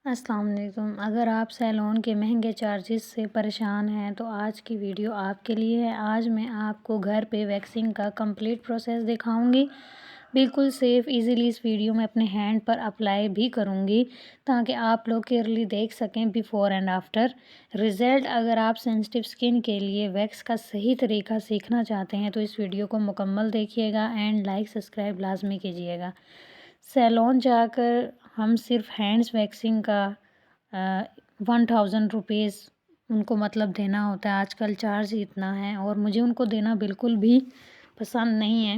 السلام علیکم۔ اگر آپ سیلون کے مہنگے چارجز سے پریشان ہیں تو آج کی ویڈیو آپ کے لیے ہے۔ آج میں آپ کو گھر پہ ویکسنگ کا کمپلیٹ پروسیس دکھاؤں گی، بالکل سیف ایزیلی۔ اس ویڈیو میں اپنے ہینڈ پر اپلائی بھی کروں گی تاکہ آپ لوگ کلیئرلی دیکھ سکیں بیفور اینڈ آفٹر رزلٹ۔ اگر آپ سینسٹیو اسکن کے لیے ویکس کا صحیح طریقہ سیکھنا چاہتے ہیں تو اس ویڈیو کو مکمل دیکھیے گا اینڈ لائک سبسکرائب لازمی کیجیے گا۔ سیلون جا کر ہم صرف ہینڈس ویکسنگ کا 1000 روپیز ان کو دینا ہوتا ہے۔ آج کل چارج اتنا ہے اور مجھے ان کو دینا بالکل بھی پسند نہیں ہے،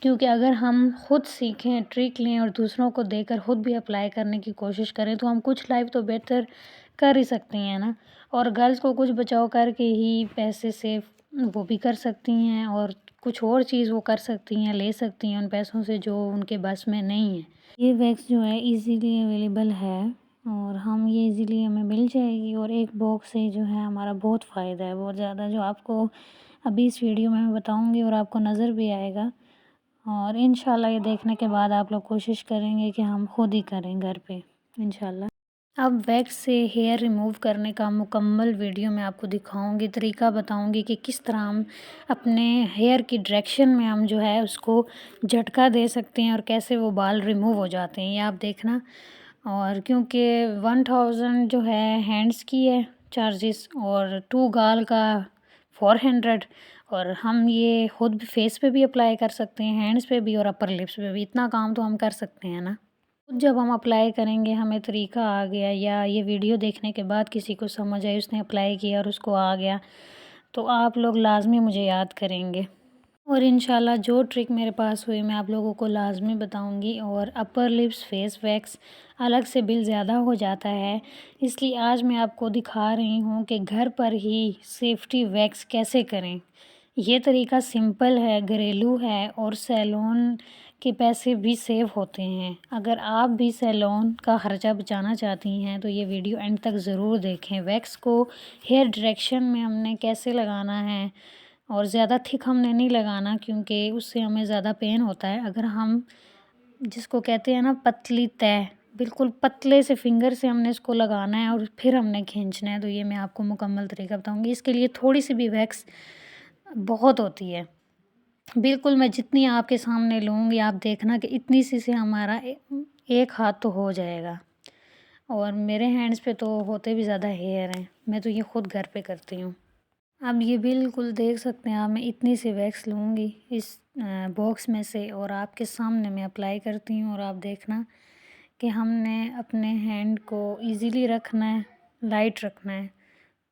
کیونکہ اگر ہم خود سیکھیں، ٹرک لیں اور دوسروں کو دے کر خود بھی اپلائی کرنے کی کوشش کریں تو ہم کچھ لائف تو بہتر کر ہی سکتی ہیں نا۔ اور گرلز کو کچھ بچاؤ کر کے ہی پیسے سیو وہ بھی کر سکتی ہیں اور کچھ اور چیز وہ کر سکتی ہیں، لے سکتی ہیں ان پیسوں سے جو ان کے بس میں نہیں ہے۔ یہ ویکس جو ہے ایزیلی اویلیبل ہے اور یہ ایزیلی ہمیں مل جائے گی، اور ایک باکس سے جو ہے ہمارا بہت فائدہ ہے، بہت زیادہ، جو آپ کو ابھی اس ویڈیو میں بتاؤں گی اور آپ کو نظر بھی آئے گا۔ اور انشاءاللہ یہ دیکھنے کے بعد آپ لوگ کوشش کریں گے کہ ہم خود ہی کریں گھر پہ انشاءاللہ۔ اب ویکس سے ہیئر ریموو کرنے کا مکمل ویڈیو میں آپ کو دکھاؤں گی، طریقہ بتاؤں گی کہ کس طرح ہم اپنے ہیئر کی ڈائریکشن میں ہم جو ہے اس کو جھٹکا دے سکتے ہیں اور کیسے وہ بال ریموو ہو جاتے ہیں، یہ آپ دیکھنا۔ اور کیونکہ 1000 جو ہے ہینڈس کی ہے چارجز اور 2 گال کا 400، اور ہم یہ خود فیس پہ بھی اپلائی کر سکتے ہیں، ہینڈس پہ بھی اور اپر لپس پہ بھی، اتنا کام تو ہم کر سکتے ہیں نا۔ جب ہم اپلائی کریں گے ہمیں طریقہ آ گیا، یا یہ ویڈیو دیکھنے کے بعد کسی کو سمجھ آئی، اس نے اپلائی کیا اور اس کو آ گیا، تو آپ لوگ لازمی مجھے یاد کریں گے۔ اور انشاءاللہ جو ٹرک میرے پاس ہوئی میں آپ لوگوں کو لازمی بتاؤں گی۔ اور اپر لپس فیس ویکس الگ سے بل زیادہ ہو جاتا ہے، اس لیے آج میں آپ کو دکھا رہی ہوں کہ گھر پر ہی سیفٹی ویکس کیسے کریں۔ یہ طریقہ سمپل ہے، گھریلو ہے اور سیلون کے پیسے بھی سیو ہوتے ہیں۔ اگر آپ بھی سیلون کا خرچہ بچانا چاہتی ہیں تو یہ ویڈیو اینڈ تک ضرور دیکھیں۔ ویکس کو ہیئر ڈائریکشن میں ہم نے کیسے لگانا ہے، اور زیادہ تھک ہم نے نہیں لگانا کیونکہ اس سے ہمیں زیادہ پین ہوتا ہے۔ اگر ہم جس کو کہتے ہیں نا پتلی تہہ، بالکل پتلے سے فنگر سے ہم نے اس کو لگانا ہے اور پھر ہم نے کھینچنا ہے، تو یہ میں آپ کو مکمل طریقہ بتاؤں گی۔ اس کے لیے تھوڑی سی بھی ویکس بہت ہوتی ہے، بالکل میں جتنی آپ کے سامنے لوں گی آپ دیکھنا کہ اتنی سی سے ہمارا ایک ہاتھ تو ہو جائے گا۔ اور میرے ہینڈس پہ تو ہوتے بھی زیادہ ہیئر ہیں، میں تو یہ خود گھر پہ کرتی ہوں۔ اب یہ بالکل دیکھ سکتے ہیں آپ، میں اتنی سی ویکس لوں گی اس باکس میں سے اور آپ کے سامنے میں اپلائی کرتی ہوں، اور آپ دیکھنا کہ ہم نے اپنے ہینڈ کو ایزیلی رکھنا ہے، لائٹ رکھنا ہے،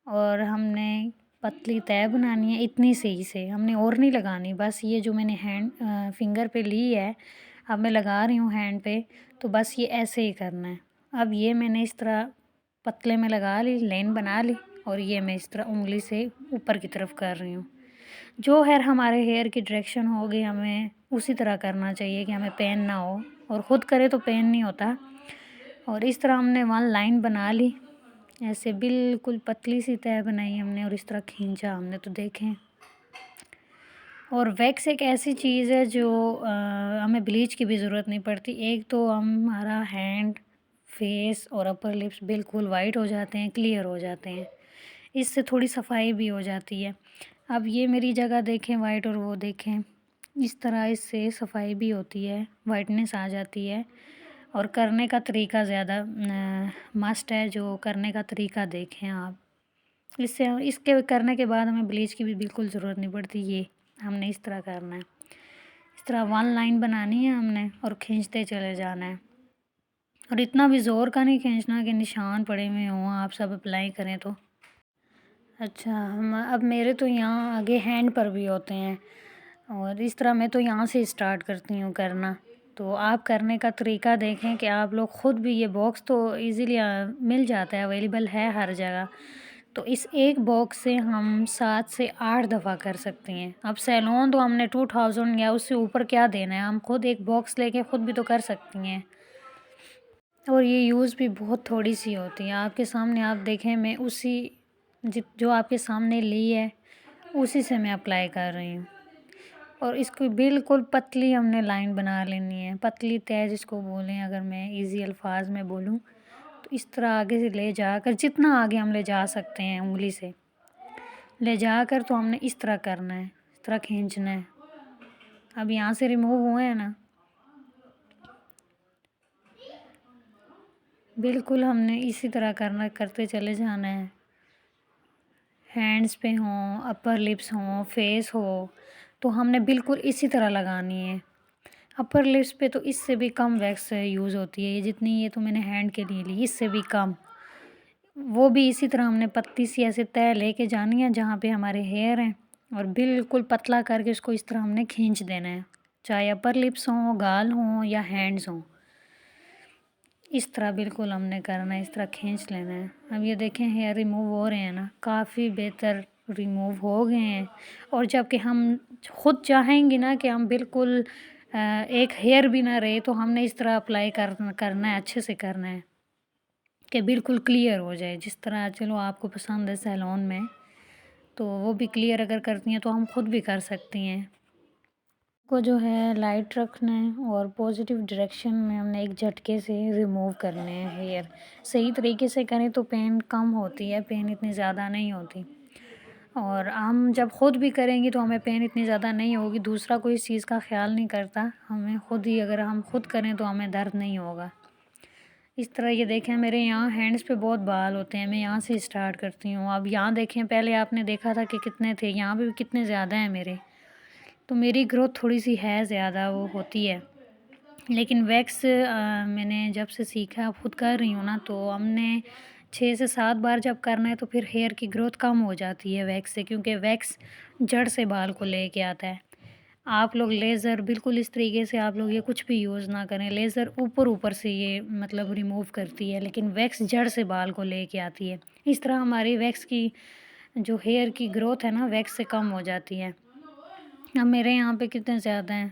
اور ہم نے پتلی تہہ بنانی ہے اتنی سے ہی سے، ہم نے اور نہیں لگانی۔ بس یہ جو میں نے ہینڈ فنگر پہ لی ہے، اب میں لگا رہی ہوں ہینڈ پہ، تو بس یہ ایسے ہی کرنا ہے۔ اب یہ میں نے اس طرح پتلے میں لگا لی، لائن بنا لی، اور یہ میں اس طرح انگلی سے اوپر کی طرف کر رہی ہوں۔ جو ہمارے ہیئر کی ڈائریکشن ہوگی ہمیں اسی طرح کرنا چاہیے کہ ہمیں پین نہ ہو، اور خود کرے تو پین نہیں ہوتا۔ اور اس طرح ہم نے 1 لائن بنا لی، ایسے بالکل پتلی سی تہہ بنائی ہم نے اور اس طرح کھینچا ہم نے، تو دیکھیں۔ اور ویکس ایک ایسی چیز ہے جو ہمیں بلیچ کی بھی ضرورت نہیں پڑتی۔ ایک تو ہمارا ہینڈ، فیس اور اپر لپس بالکل وائٹ ہو جاتے ہیں، کلیئر ہو جاتے ہیں، اس سے تھوڑی صفائی بھی ہو جاتی ہے۔ اب یہ میری جگہ دیکھیں وائٹ اور وہ دیکھیں، اس طرح اس سے صفائی بھی ہوتی ہے، وائٹنس آ جاتی ہے۔ اور کرنے کا طریقہ زیادہ مسٹ ہے، جو کرنے کا طریقہ دیکھیں آپ، اس کے کرنے کے بعد ہمیں بلیچ کی بھی بالکل ضرورت نہیں پڑتی۔ یہ ہم نے اس طرح کرنا ہے، اس طرح 1 لائن بنانی ہے ہم نے اور کھینچتے چلے جانا ہے، اور اتنا بھی زور کا نہیں کھینچنا کہ نشان پڑے ہوئے ہوں آپ سب اپلائی کریں تو۔ اچھا، اب میرے تو یہاں آگے ہینڈ پر بھی ہوتے ہیں، اور اس طرح میں تو یہاں سے اسٹارٹ کرتی ہوں کرنا۔ تو آپ کرنے کا طریقہ دیکھیں کہ آپ لوگ خود بھی، یہ باکس تو ایزیلی مل جاتا ہے، اویلیبل ہے ہر جگہ، تو اس ایک باکس سے ہم 7 سے 8 دفعہ کر سکتے ہیں۔ اب سیلون تو ہم نے 2000 یا اس سے اوپر کیا دینا ہے، ہم خود ایک باکس لے کے خود بھی تو کر سکتی ہیں، اور یہ یوز بھی بہت تھوڑی سی ہوتی ہے۔ آپ کے سامنے آپ دیکھیں، میں اسی جو آپ کے سامنے لی ہے اسی سے میں اپلائی کر رہی ہوں، اور اس کو بالکل پتلی ہم نے لائن بنا لینی ہے، پتلی تہہ جس کو بولیں، اگر میں ایزی الفاظ میں بولوں تو اس طرح آگے سے لے جا کر جتنا آگے ہم لے جا سکتے ہیں انگلی سے لے جا کر تو ہم نے اس طرح کرنا ہے، اس طرح کھینچنا ہے۔ اب یہاں سے ریموو ہوئے ہیں نا، بالکل ہم نے اسی طرح کرتے چلے جانا ہے۔ ہینڈز پہ ہوں، اپر لپس ہوں، فیس ہو، تو ہم نے بالکل اسی طرح لگانی ہے۔ اپر لپس پہ تو اس سے بھی کم ویکس یوز ہوتی ہے، جتنی یہ تو میں نے ہینڈ کے لیے لی، اس سے بھی کم۔ وہ بھی اسی طرح ہم نے پتلی سی ایسے تہہ لے کے جانی ہے جہاں پہ ہمارے ہیئر ہیں، اور بالکل پتلا کر کے اس کو اس طرح ہم نے کھینچ دینا ہے، چاہے اپر لپس ہوں، گال ہوں یا ہینڈز ہوں، اس طرح بالکل ہم نے کرنا ہے، اس طرح کھینچ لینا ہے۔ اب یہ دیکھیں ہیئر ریموو ہو رہے ہیں نا، کافی بہتر ریموو ہو گئے ہیں۔ اور جب کہ ہم خود چاہیں گے نا کہ ہم بالکل ایک ہیئر بھی نہ رہے، تو ہم نے اس طرح اپلائی کرنا ہے، اچھے سے کرنا ہے کہ بالکل کلیئر ہو جائے، جس طرح چلو آپ کو پسند ہے سیلون میں، تو وہ بھی کلیئر اگر کرتی ہیں تو ہم خود بھی کر سکتی ہیں۔ کو جو ہے لائٹ رکھنا ہے اور پازیٹیو ڈائریکشن میں ہم نے ایک جھٹکے سے ریموو کرنے ہیں ہیئر۔ صحیح طریقے سے کریں تو پین کم ہوتی ہے، پین اتنی زیادہ نہیں ہوتی، اور ہم جب خود بھی کریں گی تو ہمیں پین اتنی زیادہ نہیں ہوگی، دوسرا کوئی اس چیز کا خیال نہیں کرتا، ہمیں خود ہی اگر ہم خود کریں تو ہمیں درد نہیں ہوگا۔ اس طرح یہ دیکھیں میرے یہاں ہینڈز پہ بہت بال ہوتے ہیں، میں یہاں سے اسٹارٹ کرتی ہوں۔ اب یہاں دیکھیں، پہلے آپ نے دیکھا تھا کہ کتنے تھے، یہاں بھی کتنے زیادہ ہیں میرے، تو میری گروتھ تھوڑی سی ہے زیادہ، وہ ہوتی ہے، لیکن ویکس میں نے جب سے سیکھا خود کر رہی ہوں نا، تو ہم نے 6 سے 7 بار جب کرنا ہے تو پھر ہیئر کی گروتھ کم ہو جاتی ہے ویکس سے، کیونکہ ویکس جڑ سے بال کو لے کے آتا ہے۔ آپ لوگ لیزر بالکل اس طریقے سے آپ لوگ یہ کچھ بھی یوز نہ کریں، لیزر اوپر سے یہ مطلب ریموو کرتی ہے، لیکن ویکس جڑ سے بال کو لے کے آتی ہے۔ اس طرح ہماری ویکس کی جو ہیئر کی گروتھ ہے نا، ویکس سے کم ہو جاتی ہے۔ اب میرے یہاں پہ کتنے زیادہ ہیں،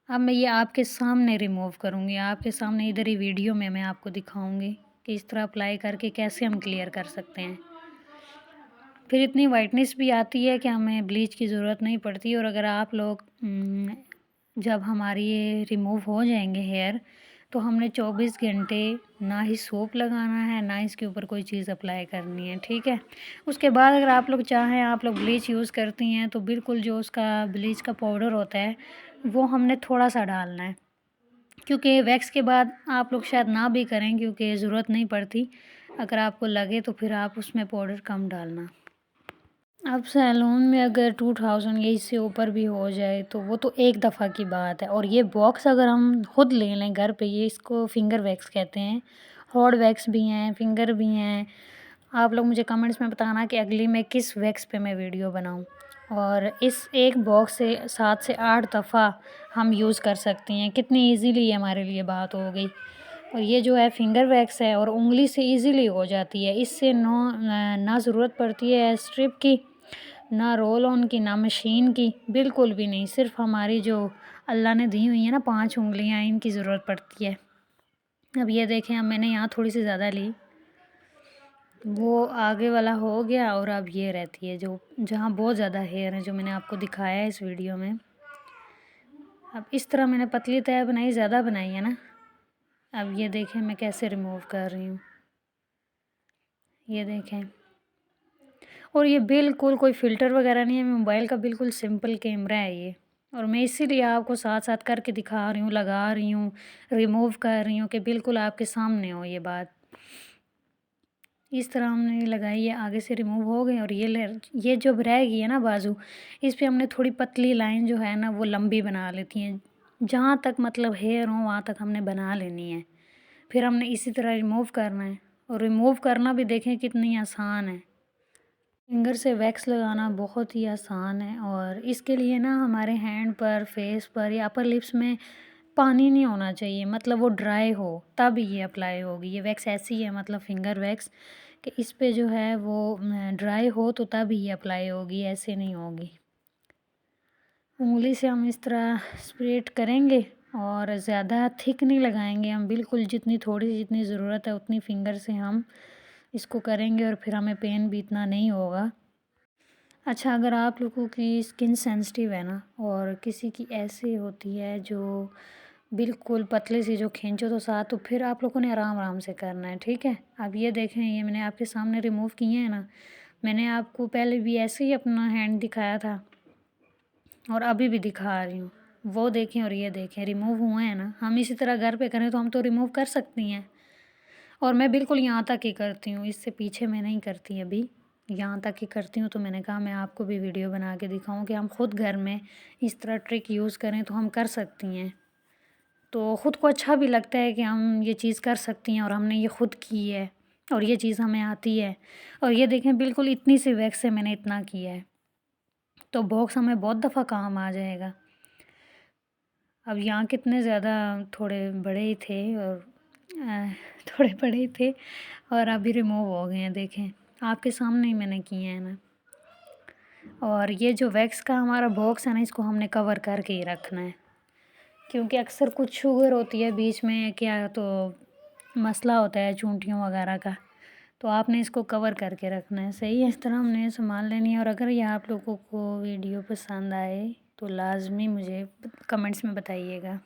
اب میں یہ آپ کے سامنے ریموو کروں گی، آپ کے سامنے ادھر ہی ویڈیو میں آپ کو دکھاؤں گی کہ اس طرح اپلائی کر کے کیسے ہم کلیئر کر سکتے ہیں۔ پھر اتنی وائٹنس بھی آتی ہے کہ ہمیں بلیچ کی ضرورت نہیں پڑتی، اور اگر آپ لوگ جب ہماری یہ ریموو ہو جائیں گے ہیئر، تو ہم نے 24 گھنٹے نہ ہی سوپ لگانا ہے، نہ اس کے اوپر کوئی چیز اپلائی کرنی ہے، ٹھیک ہے۔ اس کے بعد اگر آپ لوگ چاہیں، آپ لوگ بلیچ یوز کرتی ہیں، تو بالکل جو اس کا بلیچ کا پاؤڈر ہوتا ہے وہ ہم نے تھوڑا سا ڈالنا ہے، کیونکہ ویکس کے بعد آپ لوگ شاید نہ بھی کریں کیونکہ ضرورت نہیں پڑتی، اگر آپ کو لگے تو پھر آپ اس میں پاؤڈر کم ڈالنا۔ اب سیلون میں اگر 2000 یا اس سے اوپر بھی ہو جائے تو وہ تو ایک دفعہ کی بات ہے، اور یہ باکس اگر ہم خود لے لیں گھر پہ، یہ اس کو فنگر ویکس کہتے ہیں، ہارڈ ویکس بھی ہیں، فنگر بھی ہیں۔ آپ لوگ مجھے کمنٹس میں بتانا کہ اگلی میں کس ویکس پہ میں ویڈیو بناؤں، اور اس ایک باکس سے 7 سے 8 دفعہ ہم یوز کر سکتی ہیں، کتنی ایزیلی یہ ہمارے لیے بات ہو گئی۔ اور یہ جو ہے فنگر ویکس ہے اور انگلی سے ایزیلی ہو جاتی ہے، اس سے نہ ضرورت پڑتی ہے اسٹرپ کی، نہ رول آن کی، نہ مشین کی، بالکل بھی نہیں، صرف ہماری جو اللہ نے دی ہوئی ہیں نا 5 انگلیاں، ان کی ضرورت پڑتی ہے۔ اب یہ دیکھیں، اب میں نے یہاں تھوڑی سی زیادہ لی، وہ آگے والا ہو گیا، اور اب یہ رہتی ہے جو جہاں بہت زیادہ ہیئر ہیں، جو میں نے آپ کو دکھایا ہے اس ویڈیو میں۔ اب اس طرح میں نے پتلی تہہ بنائی، زیادہ بنائی ہے نا۔ اب یہ دیکھیں میں کیسے ریموو کر رہی ہوں، یہ دیکھیں، اور یہ بالکل کوئی فلٹر وغیرہ نہیں ہے، موبائل کا بالکل سمپل کیمرہ ہے یہ، اور میں اسی لیے آپ کو ساتھ ساتھ کر کے دکھا رہی ہوں، لگا رہی ہوں، ریموو کر رہی ہوں کہ بالکل آپ کے سامنے ہو یہ بات۔ اس طرح ہم نے لگائی ہے، آگے سے ریموو ہو گئی، اور یہ جب رہ گئی ہے نا بازو، اس پہ ہم نے تھوڑی پتلی لائن جو ہے نا وہ لمبی بنا لیتی ہیں، جہاں تک مطلب ہیئر ہوں وہاں تک ہم نے بنا لینی ہے، پھر ہم نے اسی طرح ریموو کرنا ہے، اور ریموو کرنا بھی دیکھیں کتنی آسان ہے، فنگر سے ویکس لگانا بہت ہی آسان ہے، اور اس کے لیے نا ہمارے ہینڈ پر، فیس پر یا اپر لپس میں پانی نہیں ہونا چاہیے، مطلب وہ ڈرائی ہو تب یہ اپلائی ہوگی۔ یہ ویکس ایسی ہے مطلب فنگر ویکس کہ اس پہ جو ہے وہ ڈرائی ہو تو تب ہی اپلائی ہوگی، ایسے نہیں ہوگی۔ انگلی سے ہم اس طرح اسپریڈ کریں گے، اور زیادہ تھک نہیں لگائیں گے، ہم بالکل جتنی ضرورت ہے اتنی فنگر سے ہم اس کو کریں گے، اور پھر ہمیں پین بھی اتنا نہیں ہوگا۔ اچھا، اگر آپ لوگوں کی اسکن سینسٹیو ہے نا، اور کسی کی ایسی ہوتی ہے جو بالکل پتلی سی جو کھینچو تو ساتھ، تو پھر آپ لوگوں نے آرام آرام سے کرنا ہے، ٹھیک ہے۔ اب یہ دیکھیں، یہ میں نے آپ کے سامنے ریموو کیے ہیں نا، میں نے آپ کو پہلے بھی ایسے ہی اپنا ہینڈ دکھایا تھا اور ابھی بھی دکھا رہی ہوں، وہ دیکھیں اور یہ دیکھیں ریموو ہوئے ہیں نا۔ ہم اسی طرح گھر پہ کریں تو ہم تو ریموو کر سکتی ہیں، اور میں بالکل یہاں تک ہی کرتی ہوں، اس سے پیچھے میں نہیں کرتی ابھی، یہاں تک ہی کرتی ہوں۔ تو میں نے کہا میں آپ کو بھی ویڈیو بنا کے دکھاؤں کہ ہم خود گھر میں اس طرح ٹرک یوز کریں تو ہم کر سکتی ہیں، تو خود کو اچھا بھی لگتا ہے کہ ہم یہ چیز کر سکتی ہیں اور ہم نے یہ خود کی ہے اور یہ چیز ہمیں آتی ہے۔ اور یہ دیکھیں بالکل اتنی سی ویکس سے میں نے اتنا کیا ہے، تو باکس ہمیں بہت دفعہ کام آ جائے گا۔ اب یہاں کتنے زیادہ تھوڑے بڑے ہی تھے اور تھوڑے بڑے ہی تھے اور ابھی ریموو ہو گئے ہیں، دیکھیں آپ کے سامنے ہی میں نے کیے ہیں نا۔ اور یہ جو ویکس کا ہمارا باکس ہے نا، اس کو ہم نے کور کر کے ہی رکھنا ہے، کیونکہ اکثر کچھ شوگر ہوتی ہے بیچ میں کیا تو مسئلہ ہوتا ہے چونٹیوں وغیرہ کا، تو آپ نے اس کو کور کر کے رکھنا ہے، صحیح ہے۔ اس طرح ہم نے سنبھال لینی ہے۔ اور اگر یہ آپ لوگوں کو ویڈیو پسند آئے تو لازمی مجھے کمنٹس میں بتائیے گا۔